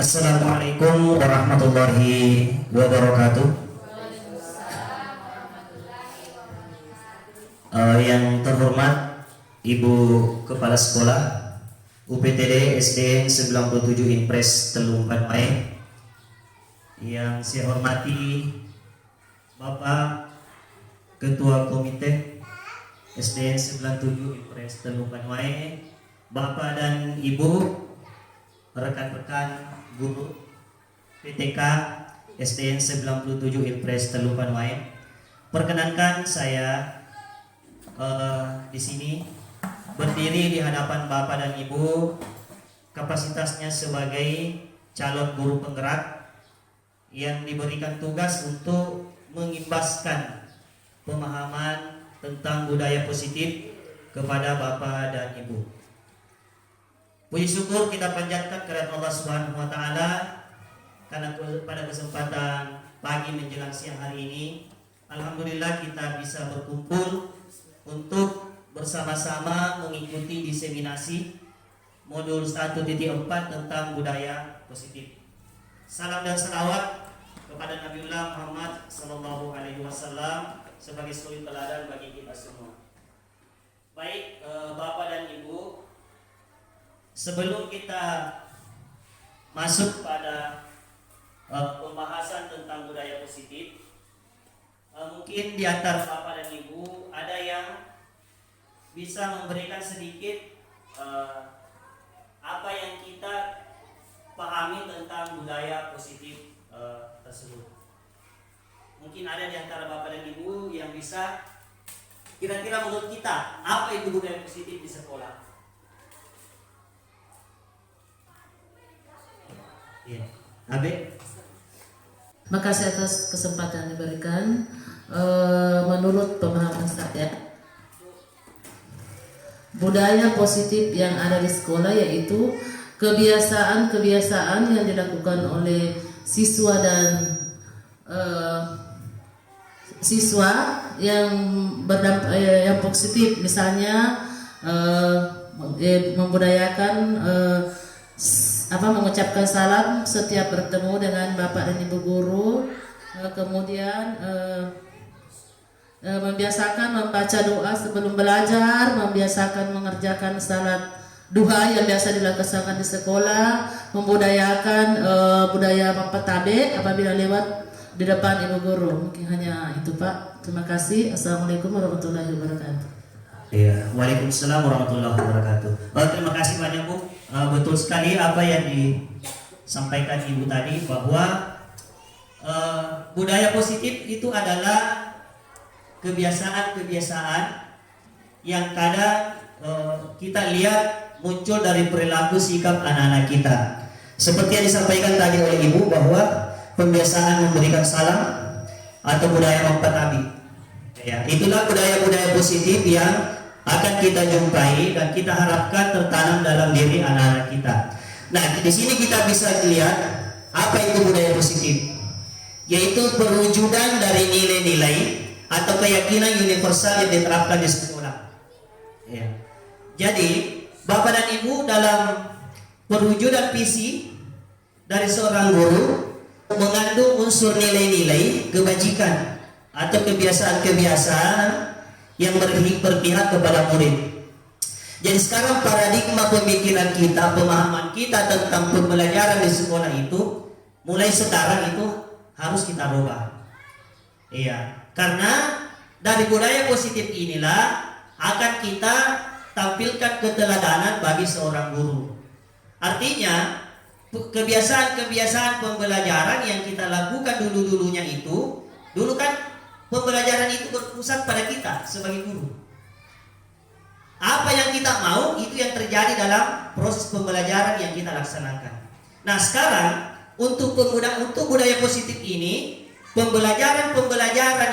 Assalamualaikum warahmatullahi wabarakatuh. Yang terhormat Ibu Kepala Sekolah UPTD SDN 97 Impres Telung Panwai, yang saya hormati Bapak Ketua Komite SDN 97 Impres Telung Panwai, Bapak dan Ibu rekan-rekan guru PTK SDN 97 Impres Telung Panwai. Perkenankan saya di sini berdiri di hadapan Bapak dan Ibu kapasitasnya sebagai calon guru penggerak yang diberikan tugas untuk mengimbaskan pemahaman tentang budaya positif kepada Bapak dan Ibu. Puji syukur kita panjatkan kepada Allah Subhanahu wa taala karena pada kesempatan pagi menjelang siang hari ini alhamdulillah kita bisa berkumpul untuk bersama-sama mengikuti diseminasi modul 1.4 tentang budaya positif. Salam dan salawat kepada Nabiullah Muhammad sallallahu alaihi wasallam sebagai suri teladan bagi kita semua. Baik, Bapak dan Ibu, sebelum kita masuk pada pembahasan tentang budaya positif, mungkin di antara Bapak dan Ibu ada yang bisa memberikan sedikit apa yang kita pahami tentang budaya positif tersebut. Mungkin ada di antara Bapak dan Ibu yang bisa kira-kira menurut kita apa itu budaya positif di sekolah. Ya, Abe. Makasih atas kesempatan yang diberikan. Menurut pemahaman saya, budaya positif yang ada di sekolah yaitu kebiasaan-kebiasaan yang dilakukan oleh siswa dan siswa yang berdampak yang positif, misalnya membudayakan mengucapkan salam setiap bertemu dengan Bapak dan Ibu guru, kemudian membiasakan membaca doa sebelum belajar, membiasakan mengerjakan salat duha yang biasa dilaksanakan di sekolah, membudayakan budaya mempetabe apabila lewat di depan Ibu guru. Mungkin hanya itu, Pak. Terima kasih. Assalamualaikum warahmatullahi wabarakatuh. Ya, Waalaikumsalam warahmatullahi wabarakatuh. Terima kasih banyak, Bu. Betul sekali apa yang disampaikan Ibu tadi, bahwa budaya positif itu adalah kebiasaan-kebiasaan yang kadang kita lihat muncul dari perilaku sikap anak-anak kita. Seperti yang disampaikan tadi oleh Ibu, bahwa pembiasaan memberikan salam atau budaya mempetabi. Ya, itulah budaya-budaya positif yang akan kita jumpai dan kita harapkan tertanam dalam diri anak-anak kita. Nah, di sini kita bisa lihat apa itu budaya positif, yaitu perwujudan dari nilai-nilai atau keyakinan universal yang diterapkan di sekolah. Ya. Jadi, Bapak dan Ibu, dalam perwujudan visi dari seorang guru mengandung unsur nilai-nilai kebajikan atau kebiasaan-kebiasaan yang berpihak kepada murid. Jadi sekarang paradigma pemikiran kita, pemahaman kita tentang pembelajaran di sekolah itu mulai sekarang itu harus kita rubah. Iya, karena dari budaya positif inilah akan kita tampilkan keteladanan bagi seorang guru. Artinya kebiasaan-kebiasaan pembelajaran yang kita lakukan dulu-dulunya itu, dulu kan pembelajaran itu berpusat pada kita sebagai guru. Apa yang kita mau itu yang terjadi dalam proses pembelajaran yang kita laksanakan. Nah, sekarang untuk budaya positif ini, pembelajaran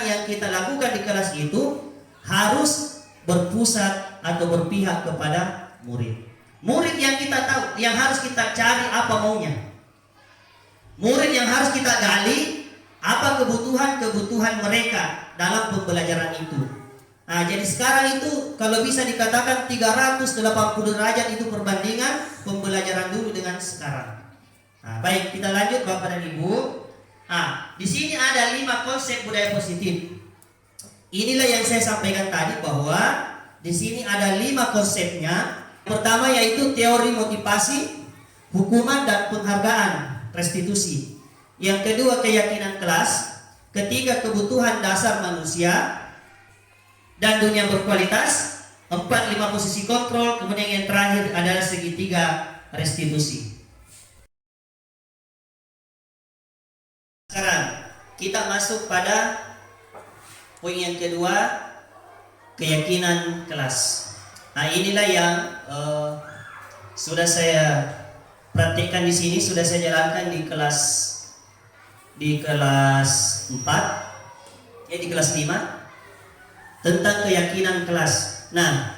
yang kita lakukan di kelas itu harus berpusat atau berpihak kepada murid. Murid yang kita tahu, yang harus kita cari apa maunya. Murid yang harus kita gali apa kebutuhan mereka dalam pembelajaran itu. Nah, jadi sekarang itu kalau bisa dikatakan 380 derajat itu perbandingan pembelajaran dulu dengan sekarang. Nah, baik, kita lanjut Bapak dan Ibu. Di sini ada 5 konsep budaya positif. Inilah yang saya sampaikan tadi bahwa di sini ada 5 konsepnya. Pertama yaitu teori motivasi, hukuman dan penghargaan, restitusi. Yang kedua keyakinan kelas. Ketiga kebutuhan dasar manusia dan dunia berkualitas. 4, 5 posisi kontrol. Kemudian yang terakhir adalah segitiga restitusi. Sekarang kita masuk pada poin yang kedua, keyakinan kelas. Nah, inilah yang sudah saya praktikkan di sini, sudah saya jalankan di kelas 4, di kelas 5 tentang keyakinan kelas. Nah,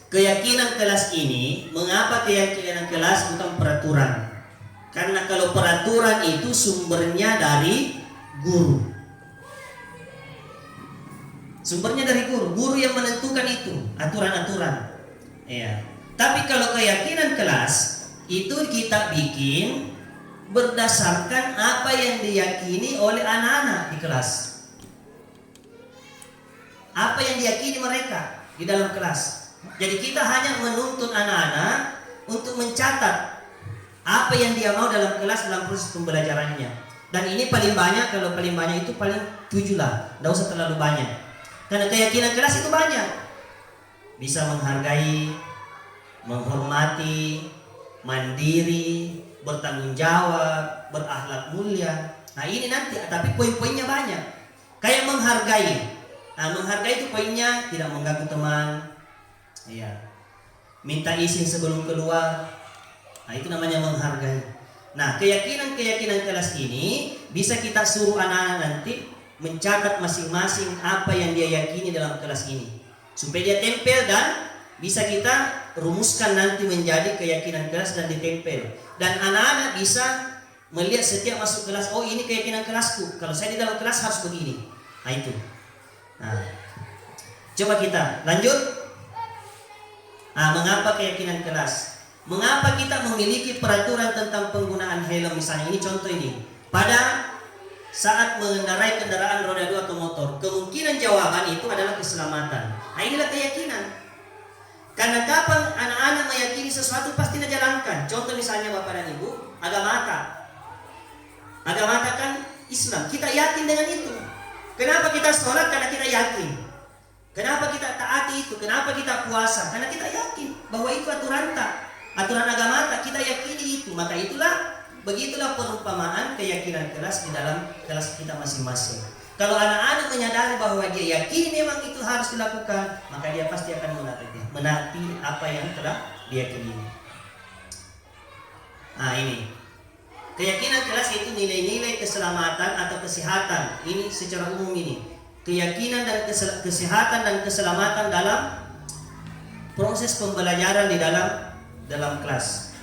keyakinan kelas ini, mengapa keyakinan kelas bukan peraturan? Karena kalau peraturan itu sumbernya dari guru. Sumbernya dari guru yang menentukan itu, aturan-aturan. Ya. Tapi kalau keyakinan kelas itu kita bikin berdasarkan apa yang diyakini oleh anak-anak di kelas. Apa yang diyakini mereka di dalam kelas. Jadi kita hanya menuntun anak-anak untuk mencatat apa yang dia mau dalam kelas dalam proses pembelajarannya. Dan ini paling banyak, kalau paling banyak itu paling 7 lah, tidak usah terlalu banyak. Karena keyakinan kelas itu banyak. Bisa menghargai, menghormati, mandiri, bertanggung jawab, berakhlak mulia. Nah ini nanti, tapi poin-poinnya banyak. Kayak menghargai. Nah menghargai itu poinnya tidak mengganggu teman. Iya. Minta izin sebelum keluar. Nah itu namanya menghargai. Nah keyakinan kelas ini bisa kita suruh anak-anak nanti mencatat masing-masing apa yang dia yakini dalam kelas ini, supaya dia tempel dan bisa kita rumuskan nanti menjadi keyakinan kelas dan ditempel. Dan anak-anak bisa melihat setiap masuk kelas, oh ini keyakinan kelasku, kalau saya di dalam kelas harus begini. Nah itu. Nah, coba kita lanjut. Mengapa keyakinan kelas? Mengapa kita memiliki peraturan tentang penggunaan helm misalnya? Ini contoh ini. Pada saat mengendarai kendaraan roda 2 atau motor, kemungkinan jawaban itu adalah keselamatan. Nah inilah keyakinan. Karena kapan anak-anak meyakini sesuatu pasti dijalankan. Contoh misalnya Bapak dan Ibu, agama kan Islam. Kita yakin dengan itu. Kenapa kita sholat? Karena kita yakin. Kenapa kita taati itu? Kenapa kita puasa? Karena kita yakin bahwa itu aturan agama kita yakini itu. Maka begitulah perumpamaan keyakinan kelas di dalam kelas kita masing-masing. Kalau anak-anak menyadari bahwa dia yakin memang itu harus dilakukan, maka dia pasti akan menaati apa yang telah diyakini. Nah ini, keyakinan kelas itu nilai-nilai keselamatan atau kesehatan. Ini secara umum ini. Keyakinan dan kesehatan dan keselamatan dalam proses pembelajaran di dalam kelas.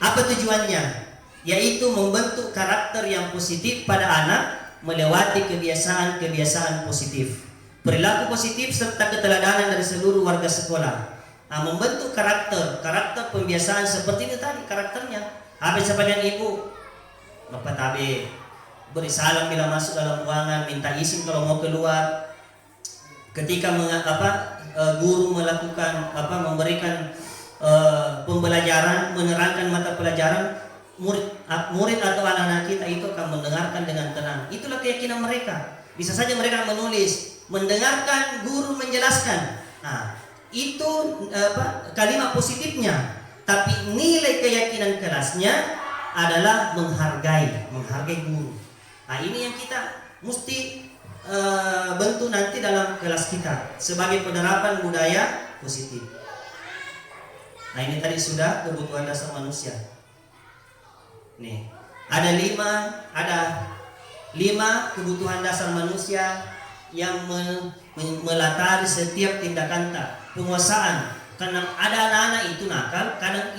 Apa tujuannya? Yaitu membentuk karakter yang positif pada anak melewati kebiasaan-kebiasaan positif, perilaku positif serta keteladanan dari seluruh warga sekolah. Membentuk karakter pembiasaan seperti ini tadi karakternya. Sebagian ibu, Bapak tabe, beri salam bila masuk dalam ruangan, minta izin kalau mau keluar. Ketika guru melakukan memberikan pembelajaran, menerangkan mata pelajaran, murid atau anak-anak kita itu akan mendengarkan dengan tenang. Itulah keyakinan mereka. Bisa saja mereka menulis, mendengarkan guru menjelaskan. Nah, itu kalimat positifnya. Tapi nilai keyakinan kelasnya adalah menghargai guru. Nah, ini yang kita mesti bentuk nanti dalam kelas kita sebagai penerapan budaya positif. Nah ini tadi sudah kebutuhan dasar manusia. Nih, ada 5 kebutuhan dasar manusia yang melatari setiap tindakan penguasaan. Karena ada anak-anak itu nakal karena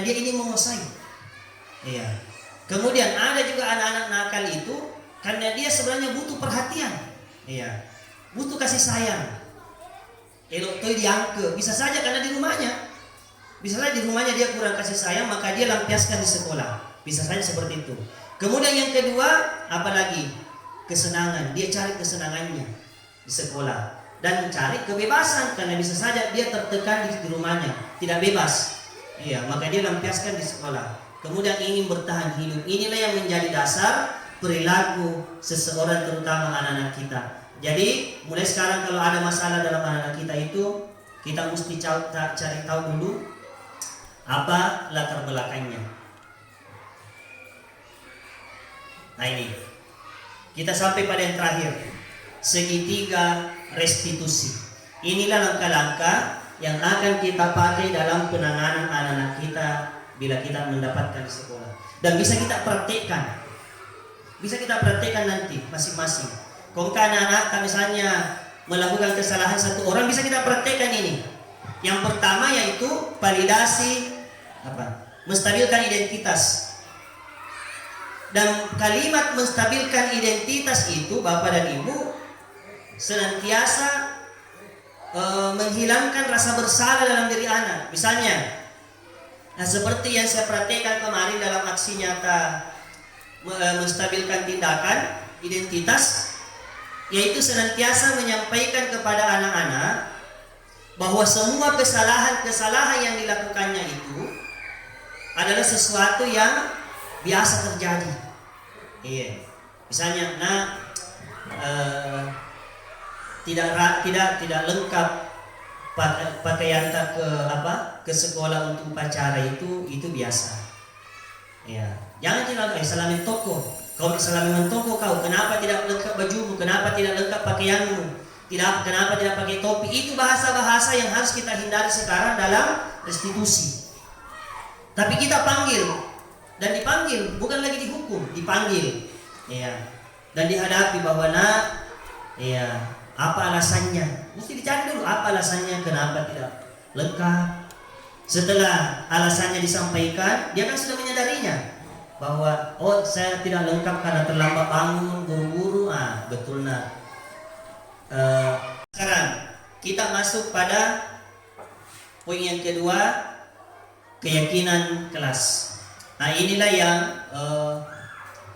dia ingin menguasai. Iya. Kemudian ada juga anak-anak nakal itu karena dia sebenarnya butuh perhatian. Iya. Butuh kasih sayang. Elok toy diangke, bisa saja karena di rumahnya. Bisa saja di rumahnya dia kurang kasih sayang, maka dia lampiaskan di sekolah. Bisa saja seperti itu. Kemudian yang kedua, apalagi? Kesenangan. Dia cari kesenangannya di sekolah. Dan cari kebebasan, karena bisa saja dia tertekan di rumahnya, tidak bebas. Iya, maka dia lampiaskan di sekolah. Kemudian ingin bertahan hidup. Inilah yang menjadi dasar perilaku seseorang, terutama anak-anak kita. Jadi mulai sekarang kalau ada masalah dalam anak-anak kita itu, kita mesti cari tahu dulu apa latar belakangnya. Nah ini, kita sampai pada yang terakhir, segitiga restitusi. Inilah langkah-langkah yang akan kita pakai dalam penanganan anak-anak kita bila kita mendapatkan di sekolah. Dan bisa kita praktekkan. Bisa kita praktekkan nanti masing-masing. Kalau anak-anak misalnya melakukan kesalahan satu orang, bisa kita praktekkan ini. Yang pertama yaitu validasi menstabilkan identitas. Dan kalimat menstabilkan identitas itu, Bapak dan Ibu, senantiasa menghilangkan rasa bersalah dalam diri anak. Misalnya, seperti yang saya praktekkan kemarin dalam aksi nyata menstabilkan tindakan identitas, yaitu senantiasa menyampaikan kepada anak-anak bahwa semua kesalahan-kesalahan yang dilakukannya itu adalah sesuatu yang biasa terjadi. Iya. Misalnya, tidak lengkap pakaian ke sekolah untuk upacara itu biasa. Ya, jangan tinggal salamin toko. Kau salamin toko kau, kenapa tidak lengkap bajumu? Kenapa tidak lengkap pakaianmu? Kenapa tidak pakai topi? Itu bahasa-bahasa yang harus kita hindari sekarang dalam restitusi. Tapi kita panggil dan dipanggil, bukan lagi dihukum, dipanggil. Ya. Dan dihadapi bahwa apa alasannya? Mesti dicari dulu apa alasannya, kenapa tidak lengkap. Setelah alasannya disampaikan, dia kan sudah menyadarinya bahwa saya tidak lengkap karena terlambat bangun, buru-buru. Betul nak. Sekarang kita masuk pada poin yang kedua, keyakinan kelas. Nah inilah yang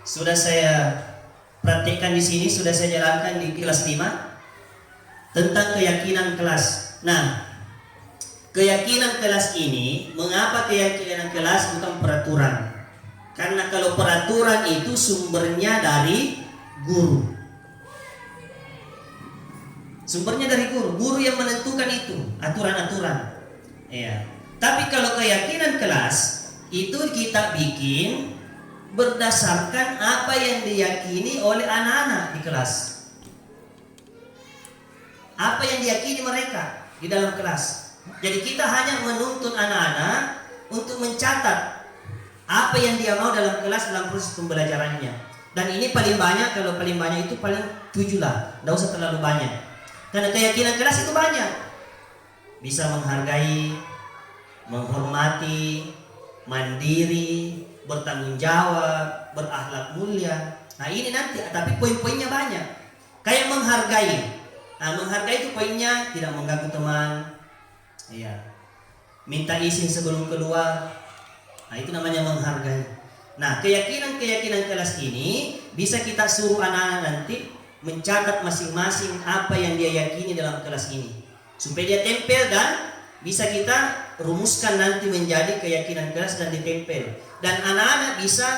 sudah saya praktekkan di sini, sudah saya jalankan di kelas 5 tentang keyakinan kelas. Nah, keyakinan kelas ini, mengapa keyakinan kelas bukan peraturan? Karena kalau peraturan itu sumbernya dari guru. Sumbernya dari guru. Guru yang menentukan itu, aturan-aturan. Ya. Tapi kalau keyakinan kelas, itu kita bikin berdasarkan apa yang diyakini oleh anak-anak di kelas. Apa yang diyakini mereka di dalam kelas. Jadi kita hanya menuntun anak-anak untuk mencatat apa yang dia mau dalam kelas dalam proses pembelajarannya. Dan ini paling banyak, kalau paling banyak itu paling 7 lah, tidak usah terlalu banyak. Karena keyakinan kelas itu banyak. Bisa menghargai, menghormati, mandiri, bertanggung jawab, berakhlak mulia. Nah ini nanti, tapi poin-poinnya banyak. Kayak menghargai. Nah menghargai itu poinnya tidak mengganggu teman. Iya. Minta izin sebelum keluar. Nah itu namanya menghargai. Nah keyakinan kelas ini bisa kita suruh anak-anak nanti mencatat masing-masing apa yang dia yakini dalam kelas ini, supaya dia tempel dan bisa kita rumuskan nanti menjadi keyakinan kelas dan ditempel. Dan anak-anak bisa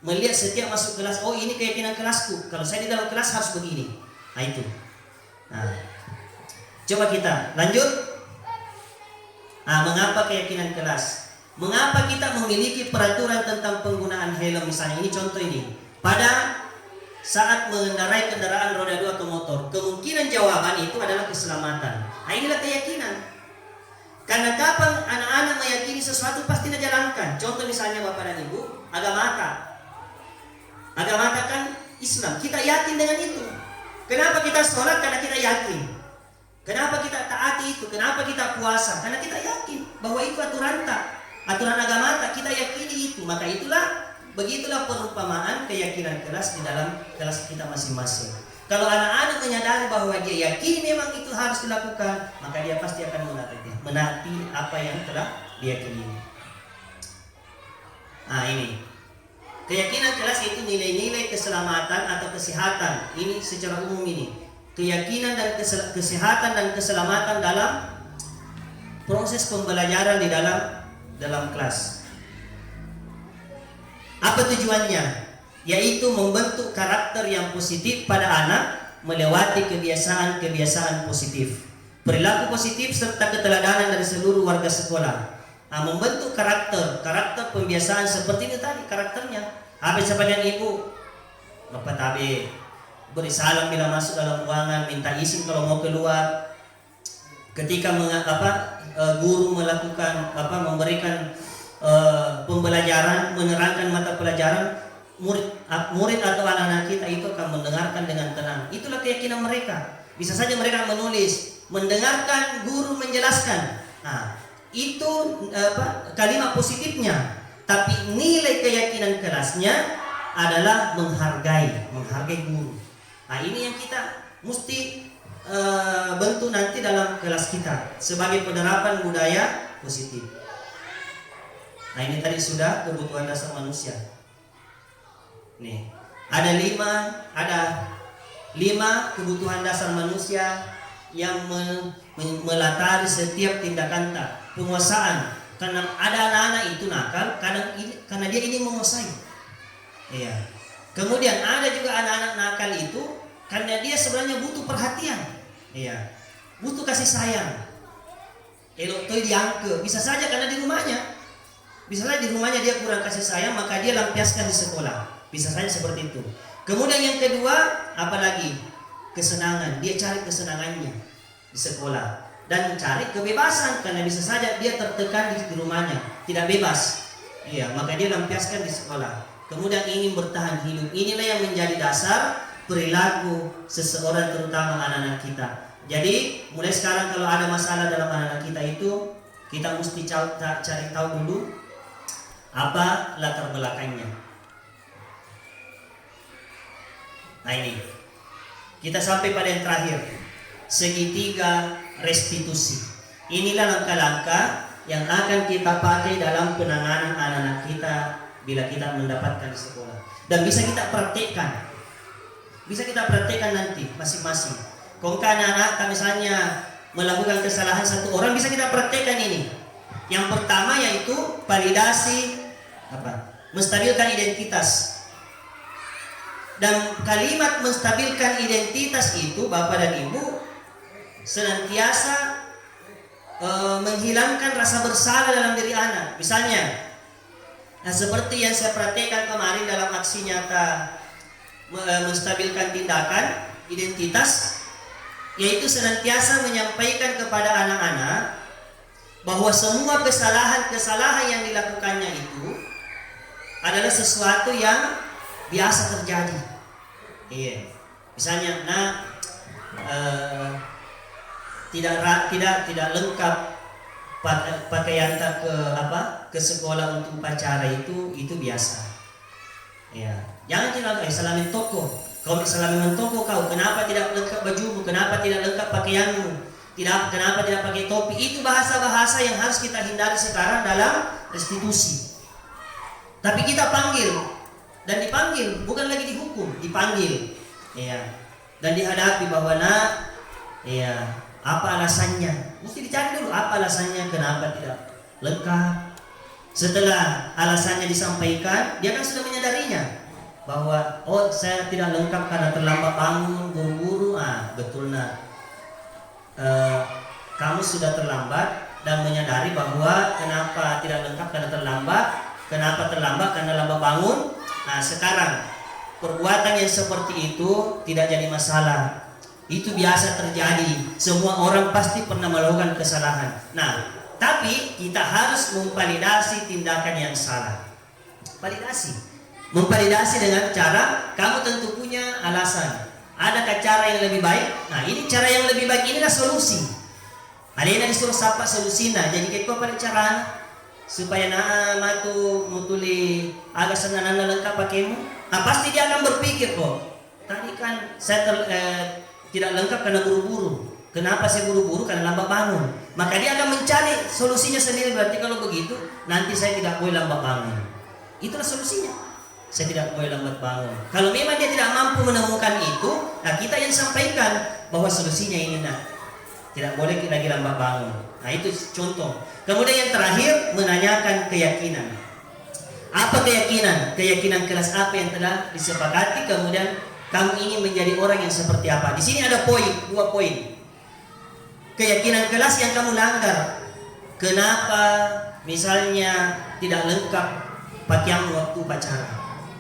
melihat setiap masuk kelas, ini keyakinan kelasku. Kalau saya di dalam kelas harus begini. Nah itu. Nah, coba kita lanjut. Mengapa keyakinan kelas? Mengapa kita memiliki peraturan tentang penggunaan helm misalnya? Ini contoh ini. Pada saat mengendarai kendaraan roda 2 atau motor, kemungkinan jawaban itu adalah keselamatan. Nah inilah keyakinan. Karena kapan anak-anak meyakini sesuatu pasti dijalankan. Contoh misalnya Bapak dan Ibu, agama kan Islam. Kita yakin dengan itu. Kenapa kita sholat? Karena kita yakin. Kenapa kita taati itu? Kenapa kita puasa? Karena kita yakin bahwa itu aturan agama kita yakini itu. Maka begitulah perumpamaan keyakinan kelas di dalam kelas kita masing-masing. Kalau anak-anak menyadari bahwa dia yakin memang itu harus dilakukan, maka dia pasti akan menaati apa yang telah diyakini. Nah ini, keyakinan kelas itu nilai-nilai keselamatan atau kesehatan. Ini secara umum ini, keyakinan dan kesehatan dan keselamatan dalam proses pembelajaran di dalam kelas. Apa tujuannya? Yaitu membentuk karakter yang positif pada anak melewati kebiasaan-kebiasaan positif, perilaku positif serta keteladanan dari seluruh warga sekolah. Nah, membentuk karakter pembiasaan seperti itu tadi karakternya. Habis siapa dan ibu, bapak tabe, beri salam bila masuk dalam ruangan, minta izin kalau mau keluar. Ketika guru melakukan memberikan pembelajaran, menerangkan mata pelajaran, murid atau anak-anak kita itu akan mendengarkan dengan tenang. Itulah keyakinan mereka. Bisa saja mereka menulis, mendengarkan guru menjelaskan. Nah, itu kalimat positifnya. Tapi nilai keyakinan kelasnya adalah menghargai guru. Nah, ini yang kita mesti bentuk nanti dalam kelas kita sebagai penerapan budaya positif. Nah, ini tadi sudah kebutuhan dasar manusia. Nih, ada lima kebutuhan dasar manusia yang melatari setiap tindakan penguasaan. Karena ada anak-anak itu nakal karena dia ingin menguasai. Iya. Kemudian ada juga anak-anak nakal itu karena dia sebenarnya butuh perhatian. Iya. Butuh kasih sayang. Elok toy diangke, bisa saja karena di rumahnya. Bisa saja di rumahnya dia kurang kasih sayang, maka dia lampiaskan di sekolah. Bisa saja seperti itu. Kemudian yang kedua, apalagi kesenangan. Dia cari kesenangannya di sekolah dan cari kebebasan karena bisa saja dia tertekan di rumahnya, tidak bebas. Iya, maka dia lampiaskan di sekolah. Kemudian ingin bertahan hidup. Inilah yang menjadi dasar perilaku seseorang, terutama anak-anak kita. Jadi mulai sekarang kalau ada masalah dalam anak-anak kita itu, kita mesti cari tahu dulu apa latar belakangnya. Nah ini, kita sampai pada yang terakhir, segitiga restitusi. Inilah langkah-langkah yang akan kita pakai dalam penanganan anak-anak kita bila kita mendapatkan di sekolah. Dan bisa kita praktekkan. Bisa kita praktekkan nanti masing-masing. Kalau anak-anak misalnya melakukan kesalahan satu orang, bisa kita praktekkan ini. Yang pertama yaitu validasi menstabilkan identitas. Dan kalimat menstabilkan identitas itu, Bapak dan Ibu, senantiasa menghilangkan rasa bersalah dalam diri anak. Misalnya, seperti yang saya praktekkan kemarin dalam aksi nyata menstabilkan tindakan identitas, yaitu senantiasa menyampaikan kepada anak-anak bahwa semua kesalahan yang dilakukannya itu adalah sesuatu yang biasa terjadi. Iya. Misalnya, tidak lengkap pakaian ke sekolah untuk upacara itu biasa. Ya. Jangan salamin toko. Kau salamin toko kau, kenapa tidak lengkap bajumu? Kenapa tidak lengkap pakaianmu? Kenapa tidak pakai topi? Itu bahasa-bahasa yang harus kita hindari sekarang dalam restitusi. Tapi kita panggil. Dan dipanggil, bukan lagi dihukum, dipanggil, ya, dan dihadapi bahwa apa alasannya? Mesti dicari dulu apa alasannya, kenapa tidak lengkap. Setelah alasannya disampaikan, dia kan sudah menyadarinya bahwa saya tidak lengkap karena terlambat bangun, buru-buru. Betul kamu sudah terlambat dan menyadari bahwa kenapa tidak lengkap karena terlambat. Kenapa terlambat? Karena lambat bangun. Nah, sekarang perbuatan yang seperti itu tidak jadi masalah. Itu biasa terjadi. Semua orang pasti pernah melakukan kesalahan. Nah, tapi kita harus memvalidasi tindakan yang salah. Memvalidasi dengan cara kamu tentu punya alasan. Adakah cara yang lebih baik? Nah, ini cara yang lebih baik, inilah solusi. Ada yang disuruh sapa solusinya. Jadi kita pada cara supaya mutuli agak senang lengkap pakaimu. Pasti dia akan berpikir tadi kan saya tidak lengkap karena buru-buru. Kenapa saya buru-buru? Karena lambat bangun. Maka dia akan mencari solusinya sendiri. Berarti kalau begitu, nanti saya tidak boleh lambat bangun. Itulah solusinya. Saya tidak boleh lambat bangun. Kalau memang dia tidak mampu menemukan itu, nah kita yang sampaikan bahwa solusinya ini, nah tidak boleh lagi lambat bangun. Nah itu contoh. Kemudian yang terakhir, menanyakan keyakinan. Apa keyakinan? Keyakinan kelas apa yang telah disepakati, kemudian kamu ingin menjadi orang yang seperti apa? Di sini ada dua poin. Keyakinan kelas yang kamu langgar. Kenapa misalnya tidak lengkap pakaian waktu upacara?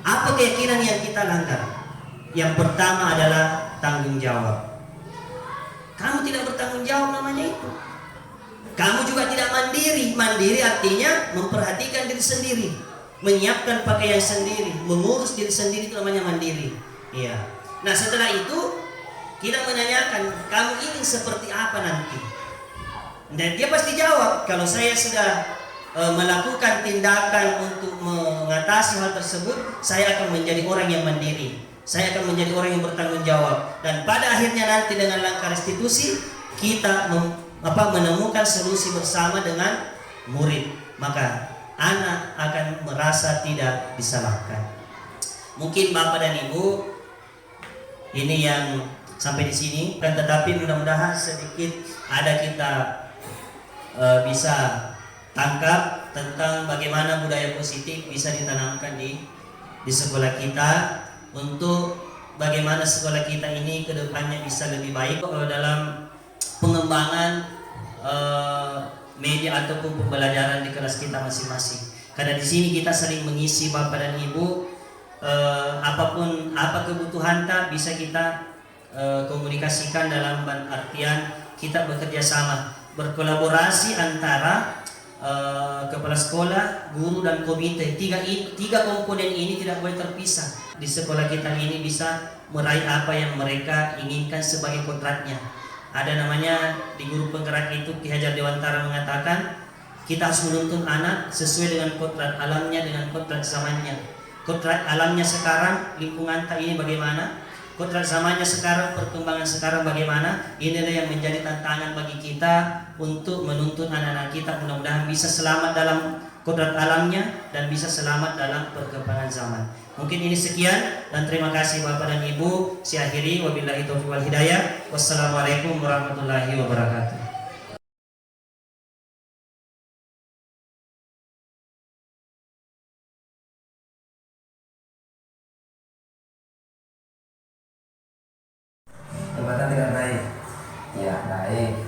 Apa keyakinan yang kita langgar? Yang pertama adalah tanggung jawab. Kamu tidak bertanggung jawab namanya itu. Kamu juga tidak mandiri. Mandiri artinya memperhatikan diri sendiri, menyiapkan pakaian sendiri, mengurus diri sendiri, itu namanya mandiri. Iya. Nah setelah itu kita menanyakan, kamu ingin seperti apa nanti? Dan dia pasti jawab, kalau saya sudah melakukan tindakan untuk mengatasi hal tersebut, saya akan menjadi orang yang mandiri. Saya akan menjadi orang yang bertanggung jawab. Dan pada akhirnya nanti dengan langkah restitusi, kita menemukan solusi bersama dengan murid. Maka anak akan merasa tidak disalahkan. Mungkin Bapak dan Ibu, ini yang sampai di sini, dan tetapi mudah-mudahan sedikit ada kita bisa tangkap tentang bagaimana budaya positif bisa ditanamkan di sekolah kita, untuk bagaimana sekolah kita ini kedepannya bisa lebih baik dalam pengembangan media ataupun pembelajaran di kelas kita masing-masing. Karena di sini kita saling mengisi Bapak dan Ibu, apapun kebutuhan bisa kita komunikasikan dalam artian kita bekerja sama, berkolaborasi antara kepala sekolah, guru dan komite. Tiga komponen ini tidak boleh terpisah. Di sekolah kita ini bisa meraih apa yang mereka inginkan sebagai kodratnya. Ada namanya di guru penggerak itu Ki Hajar Dewantara mengatakan, kita harus menuntun anak sesuai dengan kodrat alamnya, dengan kodrat zamannya. Kodrat alamnya sekarang, lingkungan ini bagaimana? Kodrat zamannya sekarang, perkembangan sekarang bagaimana? Inilah yang menjadi tantangan bagi kita untuk menuntun anak-anak kita, mudah-mudahan bisa selamat dalam kodrat alamnya dan bisa selamat dalam perkembangan zaman. Mungkin ini sekian, dan terima kasih Bapak dan Ibu. Saya akhiri, wabillahi taufiq wal hidayah. Wassalamualaikum warahmatullahi wabarakatuh. Perbuatan tidak baik. Ya, baik.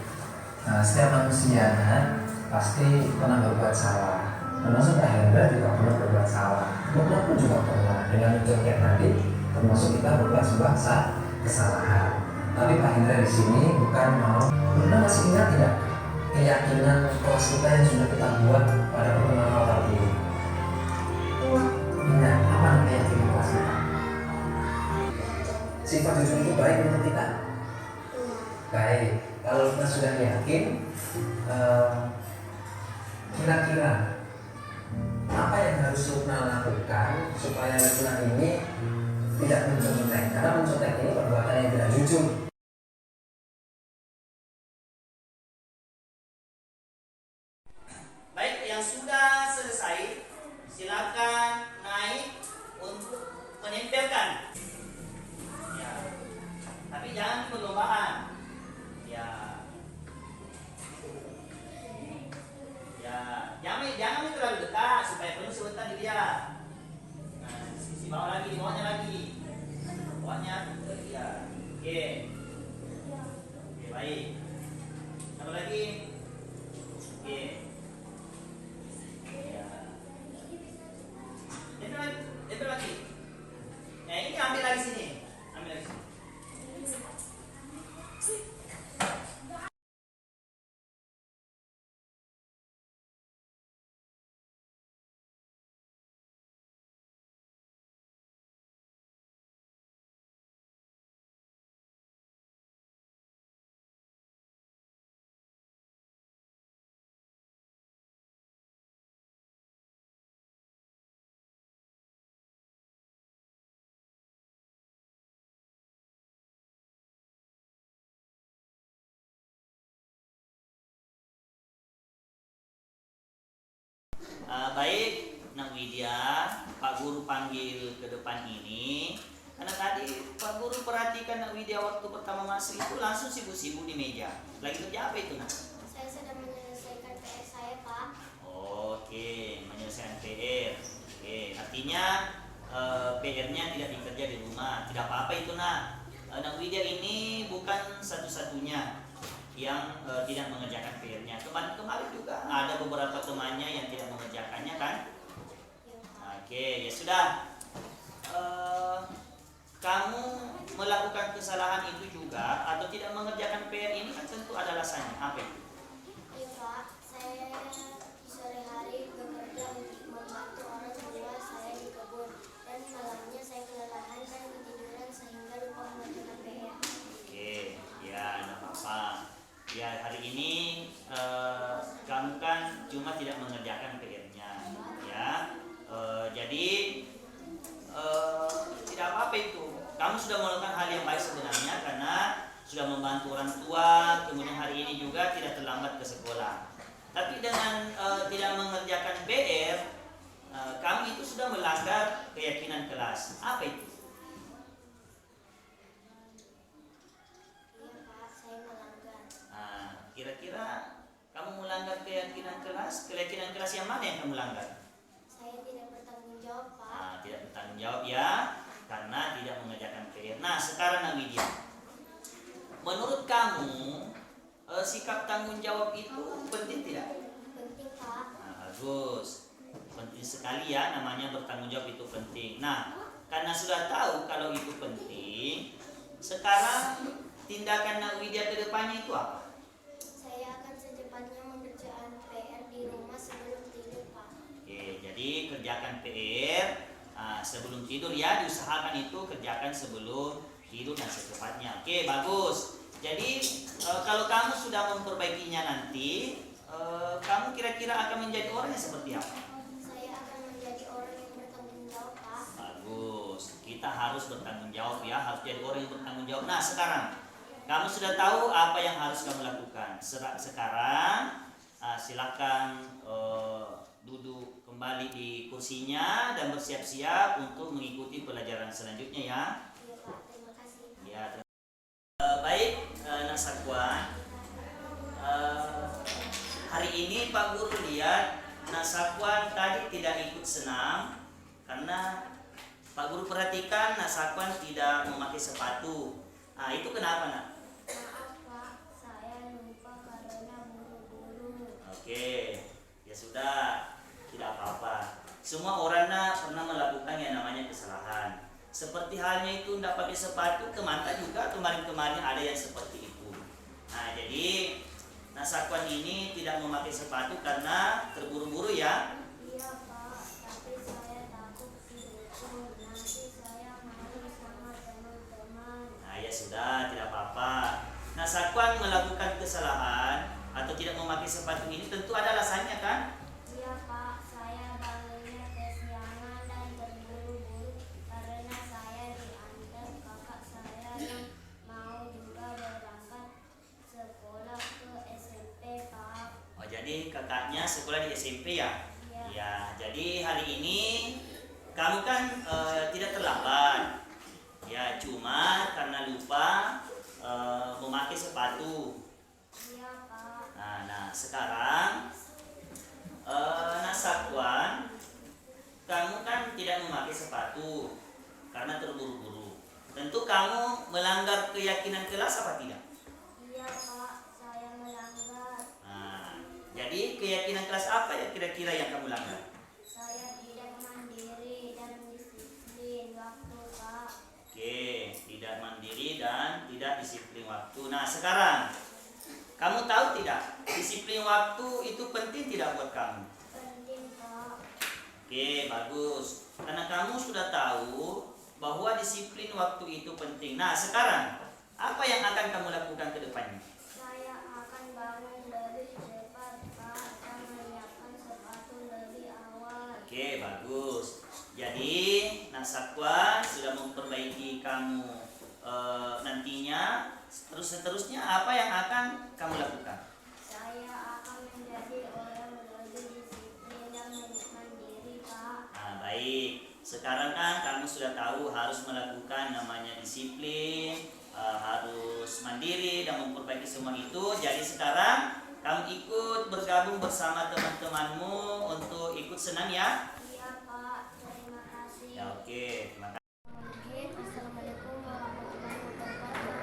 Nah, setiap manusia pasti pernah berbuat salah. Termasuk Pak Hendra juga pernah berbuat salah. Bapak pun juga pernah. Dengan contohnya tadi, termasuk kita berbuat sebuah kesalahan. Tapi Pak Hendra di sini bukan mau. Bunda masih ingat tidak keyakinan kelas kita yang sudah kita buat pada pertemuan awal ini? Ingat apa namanya keyakinan kelas kita? Sifat jujur itu baik untuk kita. Baik, kalau kita sudah yakin, kira-kira apa yang harus Lukna lakukan supaya Lukna ini tidak mencontek? Karena mencontek ini perbuatan yang tidak jujur. Baik, yang sudah selesai silakan naik untuk menempelkan. Ya, tapi jangan perlombaan. Ya, jangan terlalu dekat supaya penuh sebentar di dia. Nah, sisi bawah lagi, di bawahnya lagi. Bawahnya ya. Oke. Oke, baik. Tambah lagi. Oke. Ya. Tempel lagi. Nah, ini ambil lagi sini. Ambil lagi sini. Baik, Nak Widya, Pak Guru panggil ke depan ini karena tadi Pak Guru perhatikan Nak Widya waktu pertama masuk itu langsung sibuk-sibuk di meja. Lagi kerja apa itu, Nak? Saya sedang menyelesaikan PR saya, Pak. Oke, menyelesaikan PR. Oke, artinya PR-nya tidak dikerja di rumah. Tidak apa-apa itu, Nak. Nak Widya ini bukan satu-satunya yang tidak mengerjakan PR-nya. Kemarin juga ada beberapa temannya yang tidak mengerjakannya, kan? Ya, Pak. Oke, ya sudah. Kamu melakukan kesalahan itu juga atau tidak mengerjakan PR ini kan tentu ada alasannya. Apa itu? Iya, Pak. Saya sore hari bekerja untuk membantu orang tua saya di kebun, dan malamnya saya kelelahan dan ketiduran sehingga lupa mengerjakan PR. Oke, ya tidak apa-apa. Ya hari ini kamu kan cuma tidak mengerjakan PR-nya, ya. Jadi tidak apa-apa itu. Kamu sudah melakukan hal yang baik sebenarnya karena sudah membantu orang tua. Kemudian hari ini juga tidak terlambat ke sekolah. Tapi dengan tidak mengerjakan PR, kamu itu sudah melanggar keyakinan kelas. Apa itu? Iya, Pak. Saya melanggar. Kira-kira kamu melanggar keyakinan kelas? Keyakinan kelas yang mana yang kamu langgar? Saya tidak bertanggung jawab, Pak. Tidak bertanggung jawab ya, karena tidak mengerjakan PR. Nah, sekarang Nak Widya, menurut kamu sikap tanggung jawab itu penting tidak? Penting, Pak. Bagus, penting sekali ya, namanya bertanggung jawab itu penting. Nah, karena sudah tahu kalau itu penting, sekarang tindakan Nak Widya ke depannya itu apa? Saya akan secepatnya mengerjakan PR di rumah sebelum tidur, Pak. Oke, jadi kerjakan PR sebelum tidur ya, diusahakan itu kerjakan sebelum tidur dan secepatnya. Oke, bagus. Jadi kalau kamu sudah memperbaikinya nanti, kamu kira-kira akan menjadi orang yang seperti apa? Saya akan menjadi orang yang bertanggung jawab, Pak. Bagus. Kita harus bertanggung jawab ya, harus jadi orang yang bertanggung jawab. Nah, sekarang kamu sudah tahu apa yang harus kamu lakukan. Sekarang silakan duduk kembali di kursinya dan bersiap-siap untuk mengikuti pelajaran selanjutnya ya. Iya, Pak. Terima kasih. Ya, baik, Nak Sakwan. Hari ini Pak Guru lihat Nak Sakwan tadi tidak ikut senam karena Pak Guru perhatikan Nak Sakwan tidak memakai sepatu. Nah, itu kenapa, Nak? Maaf, Pak. Saya lupa karena buru-buru. Oke, ya sudah, tidak apa-apa. Semua orang pernah melakukan yang namanya kesalahan. Seperti halnya itu tidak pakai sepatu, Kemanta juga kemarin-kemarin ada yang seperti itu. Nah, jadi Nak Sakwan ini tidak memakai sepatu karena terburu-buru ya. Iya, Pak. Tapi saya takut dihukum. Nanti saya malu sama teman-teman. Nah, ya sudah, tidak apa-apa. Nah, Sakwan melakukan kesalahan atau tidak memakai sepatu ini tentu ada alasannya kan? Iya, Pak. Saya bangunnya kesiangan dan terburu-buru karena saya diantar kakak saya yang mau juga berangkat sekolah ke SMP, Pak. Oh, jadi kakaknya sekolah di SMP ya? Iya. Ya, jadi hari ini kamu kan tidak terlambat. Ya, cuma karena lupa memakai sepatu. Iya, Pak. Nah, sekarang Nak Sakwan, kamu kan tidak memakai sepatu karena terburu-buru. Tentu kamu melanggar keyakinan kelas apa tidak? Iya, Pak. Saya melanggar. Nah, jadi keyakinan kelas apa ya kira-kira yang kamu langgar? Saya tidak mandiri dan disiplin waktu, Pak. Oke, tidak mandiri dan tidak disiplin waktu. Nah, sekarang kamu tahu tidak disiplin waktu itu penting tidak buat kamu? Penting, Pak. Oke, bagus. Karena kamu sudah tahu bahwa disiplin waktu itu penting. Nah, sekarang apa yang akan kamu lakukan ke depannya? Saya akan bangun lebih cepat, Pak, dan menyiapkan sepatu lebih awal. Oke, bagus. Jadi, Nak Sakwan sudah memperbaiki kamu nantinya. Seterusnya apa yang akan kamu lakukan? Saya akan menjadi orang lebih disiplin dan Baik, sekarang kan kamu sudah tahu harus melakukan namanya disiplin, harus mandiri dan memperbaiki semua itu. Jadi sekarang kamu ikut bergabung bersama teman-temanmu untuk ikut senam ya. Iya Pak, terima kasih. Ya oke, terima kasih. Assalamualaikum warahmatullahi wabarakatuh.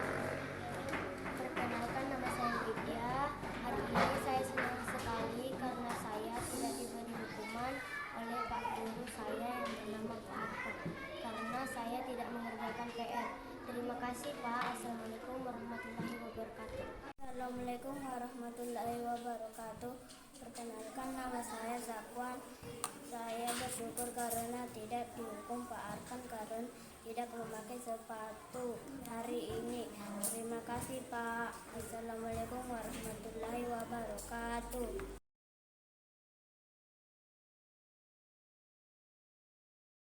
Perkenalkan, nama saya Widya. Hari ini saya senang sekali karena saya tidak diberi hukuman oleh Pak Guru saya yang bernama Pak Ahmad karena saya tidak mengerjakan PR. Terima kasih Pak. Assalamualaikum warahmatullahi wabarakatuh. Assalamualaikum warahmatullahi wabarakatuh. Perkenalkan, nama saya Zakwan. Saya bersyukur karena tidak dihukum Pak Arkan karena tidak memakai sepatu hari ini. Terima kasih Pak. Assalamualaikum warahmatullahi wabarakatuh.